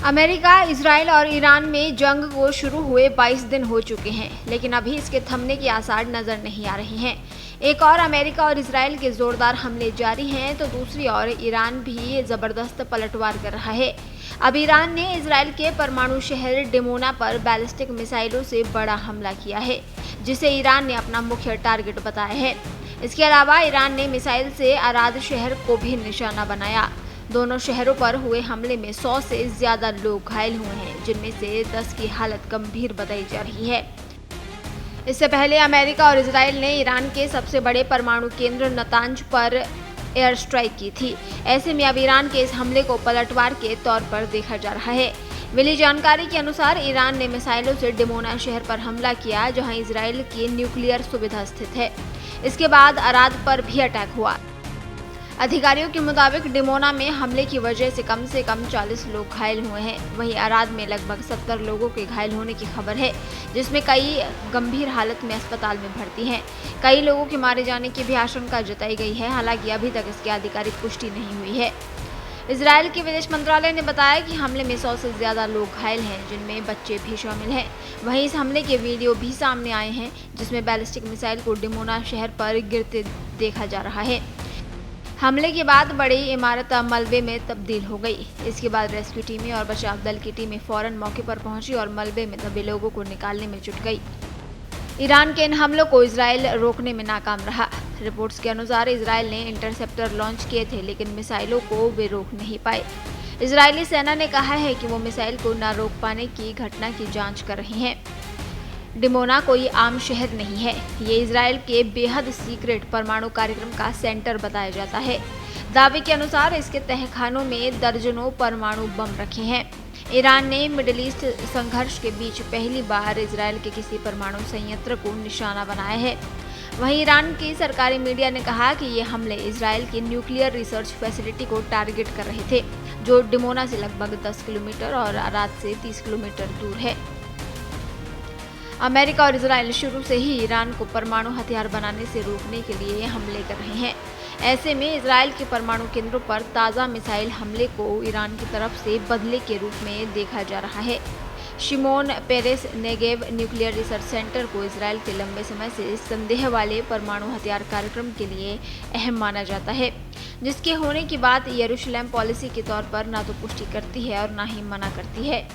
America, Israel और Iran में जंग को शुरू हुए 22 दिन हो चुके हैं, लेकिन अभी इसके थमने के आसार नजर नहीं आ रहे हैं। एक और अमेरिका और इजराइल के जोरदार हमले जारी हैं, तो दूसरी ओर ईरान भी जबरदस्त पलटवार कर रहा है। अब ईरान ने इजराइल के परमाणु शहर डिमोना पर बैलिस्टिक मिसाइलों से बड़ा हमला किया है, जिसे ईरान ने अपना मुख्य टारगेट बताया है। इसके अलावा ईरान ने मिसाइल से अराद शहर को भी निशाना बनाया। दोनों शहरों पर हुए हमले में 100 से ज्यादा लोग घायल हुए हैं, जिनमें से 10 की हालत गंभीर बताई जा रही है। इससे पहले अमेरिका और इजराइल ने ईरान के सबसे बड़े परमाणु केंद्र नतांज पर एयर स्ट्राइक की थी। ऐसे में अब ईरान के इस हमले को पलटवार के तौर पर देखा जा रहा है। मिली जानकारी के अनुसार ईरान ने मिसाइलों से डिमोना शहर पर हमला किया, जहां इजराइल की न्यूक्लियर सुविधा स्थित है। इसके बाद अराद पर भी अटैक हुआ। अधिकारियों के मुताबिक डिमोना में हमले की वजह से कम 40 लोग घायल हुए हैं। वहीं अराद में लगभग 70 लोगों के घायल होने की खबर है, जिसमें कई गंभीर हालत में अस्पताल में भर्ती हैं। कई लोगों के मारे जाने की भी आशंका जताई गई है, हालांकि अभी तक इसकी आधिकारिक पुष्टि नहीं हुई है। इजराइल के विदेश मंत्रालय ने बताया कि हमले में 100 से ज्यादा लोग घायल हैं, जिनमें बच्चे भी शामिल हैं। वहीं इस हमले के वीडियो भी सामने आए हैं, जिसमें बैलिस्टिक मिसाइल को डिमोना शहर पर गिरते देखा जा रहा है। हमले के बाद बड़ी इमारत मलबे में तब्दील हो गई। इसके बाद रेस्क्यू टीमें और बचाव दल की टीमें फौरन मौके पर पहुंची और मलबे में दबे लोगों को निकालने में जुट गई। ईरान के इन हमलों को इजराइल रोकने में नाकाम रहा। रिपोर्ट्स के अनुसार इजराइल ने इंटरसेप्टर लॉन्च किए थे, लेकिन मिसाइलों को वे रोक नहीं पाए। इजरायली सेना ने कहा है कि वो मिसाइल को न रोक पाने की घटना की जांच कर रही है। डिमोना कोई आम शहर नहीं है। ये इजराइल के बेहद सीक्रेट परमाणु कार्यक्रम का सेंटर बताया जाता है। दावे के अनुसार इसके तहखानों में दर्जनों परमाणु बम रखे हैं। ईरान ने मिडिल ईस्ट संघर्ष के बीच पहली बार इजराइल के किसी परमाणु संयंत्र को निशाना बनाया है। वहीं ईरान की सरकारी मीडिया ने कहा कि ये हमले इजराइल की न्यूक्लियर रिसर्च फैसिलिटी को टारगेट कर रहे थे, जो डिमोना से लगभग 10 किलोमीटर और अराद से 30 किलोमीटर दूर है। अमेरिका और इजराइल शुरू से ही ईरान को परमाणु हथियार बनाने से रोकने के लिए हमले कर रहे हैं। ऐसे में इजराइल के परमाणु केंद्रों पर ताज़ा मिसाइल हमले को ईरान की तरफ से बदले के रूप में देखा जा रहा है। Shimon Peres Negev nuclear research centre को इजराइल के लंबे समय से संदेह वाले परमाणु हथियार कार्यक्रम के लिए अहम माना जाता है, जिसके होने की बात यरूशलेम पॉलिसी के तौर पर ना तो पुष्टि करती है और ना ही मना करती है।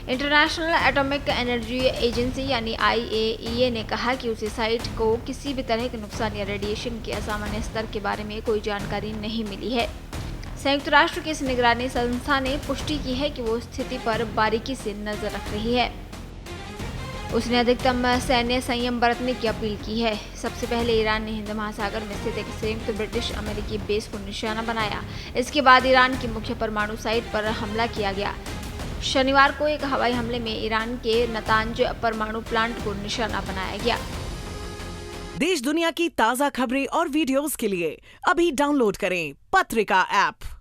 इंटरनेशनल एटॉमिक एनर्जी एजेंसी यानी IAEA ने कहा कि उसे साइट को किसी भी तरह के नुकसान या रेडिएशन के असामान्य स्तर के बारे में कोई जानकारी नहीं मिली है। संयुक्त राष्ट्र की इस निगरानी संस्था ने पुष्टि की है कि वो स्थिति पर बारीकी से नजर रख रही है। उसने अधिकतम सैन्य संयम बरतने की अपील की है। सबसे पहले ईरान ने हिंद महासागर में स्थित एक संयुक्त ब्रिटिश अमेरिकी बेस को निशाना बनाया। इसके बाद ईरान की मुख्य परमाणु साइट पर हमला किया गया। शनिवार को एक हवाई हमले में ईरान के नतांज परमाणु प्लांट को निशाना बनाया गया। देश दुनिया की ताज़ा खबरें और वीडियोस के लिए अभी डाउनलोड करें पत्रिका ऐप।